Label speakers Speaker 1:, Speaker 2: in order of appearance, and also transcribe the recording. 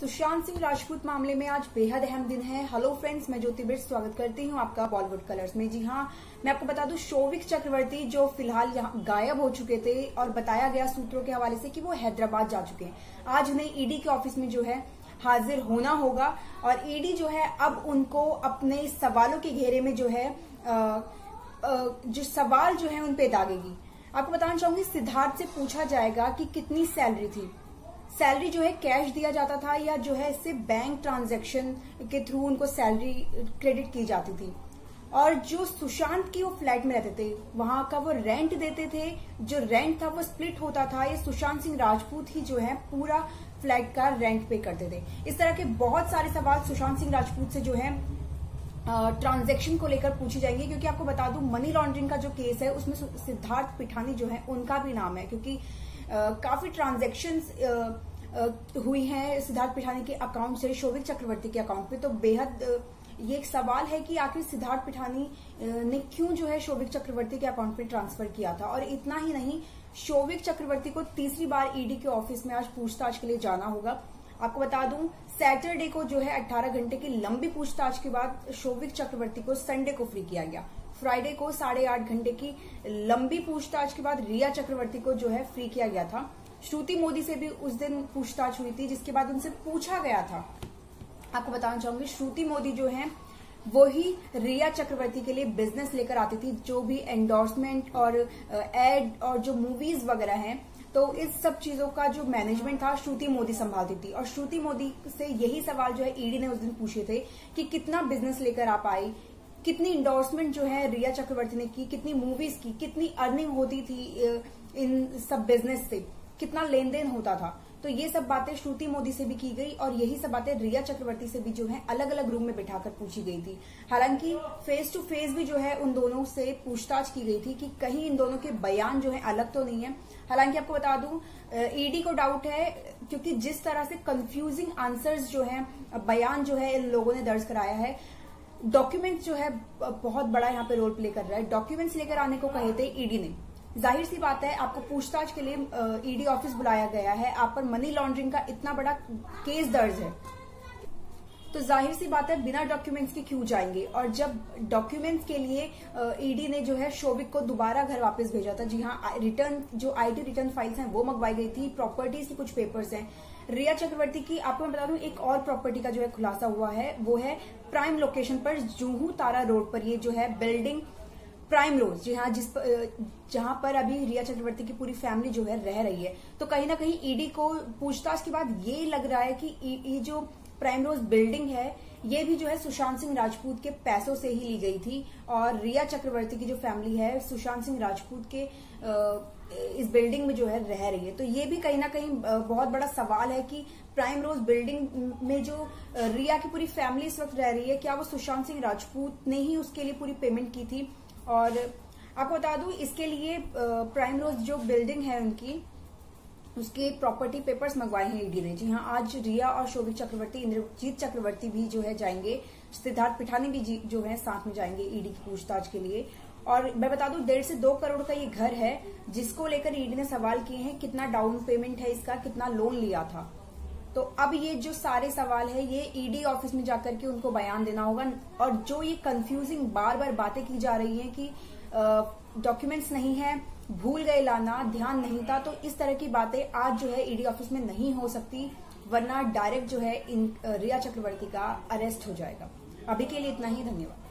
Speaker 1: सुशांत सिंह राजपूत मामले में आज बेहद अहम दिन है। हेलो फ्रेंड्स, मैं ज्योति बिर्ड स्वागत करती हूं आपका बॉलीवुड कलर्स में। जी हां, मैं आपको बता दूं, शोविक चक्रवर्ती जो फिलहाल यहाँ गायब हो चुके थे और बताया गया सूत्रों के हवाले से कि वो हैदराबाद जा चुके हैं। आज उन्हें ईडी के ऑफिस में जो है हाजिर होना होगा और ईडी जो है अब उनको अपने सवालों के घेरे में जो है जो सवाल जो है उन पे दागेगी। आपको बताना चाहूंगी, सिद्धार्थ से पूछा जाएगा कि कितनी सैलरी थी। सैलरी जो है कैश दिया जाता था या जो है इससे बैंक ट्रांजैक्शन के थ्रू उनको सैलरी क्रेडिट की जाती थी। और जो सुशांत की वो फ्लैट में रहते थे वहां का वो रेंट देते थे, जो रेंट था वो स्प्लिट होता था। ये सुशांत सिंह राजपूत ही जो है पूरा फ्लैट का रेंट पे करते थे। इस तरह के बहुत सारे सवाल सुशांत सिंह राजपूत से जो है ट्रांजैक्शन को लेकर पूछे जाएंगे, क्योंकि आपको बता दूं मनी लॉन्ड्रिंग का जो केस है उसमें सिद्धार्थ पिठानी जो है उनका भी नाम है, क्योंकि काफी ट्रांजैक्शंस हुई हैं सिद्धार्थ पिठानी के अकाउंट से शोविक चक्रवर्ती के अकाउंट पे। तो बेहद ये एक सवाल है कि आखिर सिद्धार्थ पिठानी ने क्यों जो है शोविक चक्रवर्ती के अकाउंट पे ट्रांसफर किया था। और इतना ही नहीं, शोविक चक्रवर्ती को तीसरी बार ईडी के ऑफिस में आज पूछताछ के लिए जाना होगा। आपको बता दूं, सैटरडे को जो है 18 घंटे की लंबी पूछताछ के बाद शोविक चक्रवर्ती को संडे को फ्री किया गया। फ्राइडे को 8.5 घंटे की लंबी पूछताछ के बाद रिया चक्रवर्ती को जो है फ्री किया गया था। श्रुति मोदी से भी उस दिन पूछताछ हुई थी, जिसके बाद उनसे पूछा गया था। आपको बताना चाहूंगी, श्रुति मोदी जो है वो ही रिया चक्रवर्ती के लिए बिजनेस लेकर आती थी, जो भी एंडोर्समेंट और एड और जो मूवीज वगैरह हैं, तो इस सब चीजों का जो मैनेजमेंट था श्रुति मोदी संभालती थी। और श्रुति मोदी से यही सवाल जो है ईडी ने उस दिन पूछे थे कि कितना बिजनेस लेकर आप आई, कितनी इंडोर्समेंट जो है रिया चक्रवर्ती ने की, कितनी मूवीज की, कितनी अर्निंग होती थी इन सब बिजनेस से, कितना लेन देन होता था। तो ये सब बातें श्रुति मोदी से भी की गई और यही सब बातें रिया चक्रवर्ती से भी जो है अलग अलग रूम में बिठाकर पूछी गई थी। हालांकि फेस टू फेस भी जो है उन दोनों से पूछताछ की गई थी कि कहीं इन दोनों के बयान जो है अलग तो नहीं है। हालांकि आपको बता दूं, ईडी को डाउट है, क्योंकि जिस तरह से कंफ्यूजिंग आंसर्स जो है बयान जो है इन लोगों ने दर्ज कराया है, डॉक्यूमेंट्स जो है बहुत बड़ा यहाँ पे रोल प्ले कर रहा है। डॉक्यूमेंट्स लेकर आने को कहे थे ईडी ने। जाहिर सी बात है, आपको पूछताछ के लिए ईडी ऑफिस बुलाया गया है, आप पर मनी लॉन्ड्रिंग का इतना बड़ा केस दर्ज है, तो जाहिर सी बात है बिना डॉक्यूमेंट्स के क्यों जाएंगे। और जब डॉक्यूमेंट्स के लिए ईडी ने जो है शोविक को दोबारा घर वापस भेजा था, जी हाँ, रिटर्न जो आईटी रिटर्न फाइल्स हैं वो मंगवाई गई थी, प्रॉपर्टीज के कुछ पेपर्स हैं। रिया चक्रवर्ती की आपको मैं बता दूं, एक और प्रॉपर्टी का जो है खुलासा हुआ है, वो है प्राइम लोकेशन पर जुहू तारा रोड पर ये जो है बिल्डिंग प्राइम रोज, जी हाँ, जहां पर अभी रिया चक्रवर्ती की पूरी फैमिली जो है रह रही है। तो कहीं ना कहीं ईडी को पूछताछ के बाद ये लग रहा है कि ये जो प्राइम रोज बिल्डिंग है ये भी जो है सुशांत सिंह राजपूत के पैसों से ही ली गई थी। और रिया चक्रवर्ती की जो फैमिली है सुशांत सिंह राजपूत के इस बिल्डिंग में जो है रह रही है। तो ये भी कहीं ना कहीं बहुत बड़ा सवाल है कि प्राइम रोज बिल्डिंग में जो रिया की पूरी फैमिली इस वक्त रह रही है, क्या वो सुशांत सिंह राजपूत ने ही उसके लिए पूरी पेमेंट की थी। और आपको बता दूं, इसके लिए प्राइम रोज जो बिल्डिंग है उनकी, उसके प्रॉपर्टी पेपर्स मंगवाए हैं ईडी ने। जी हाँ, आज रिया और शोविक चक्रवर्ती, इंद्रजीत चक्रवर्ती भी जो है जाएंगे, सिद्धार्थ पिठानी भी जो है साथ में जाएंगे ईडी की पूछताछ के लिए। और मैं बता दूं, 1.5 से 2 करोड़ का ये घर है, जिसको लेकर ईडी ने सवाल किए हैं, कितना डाउन पेमेंट है इसका, कितना लोन लिया था। तो अब ये जो सारे सवाल है ये ईडी ऑफिस में जाकर के उनको बयान देना होगा। और जो ये कंफ्यूजिंग बार बार बातें की जा रही हैं कि डॉक्यूमेंट्स नहीं है, भूल गए लाना, ध्यान नहीं था, तो इस तरह की बातें आज जो है ईडी ऑफिस में नहीं हो सकती, वरना डायरेक्ट जो है रिया चक्रवर्ती का अरेस्ट हो जाएगा। अभी के लिए इतना ही, धन्यवाद।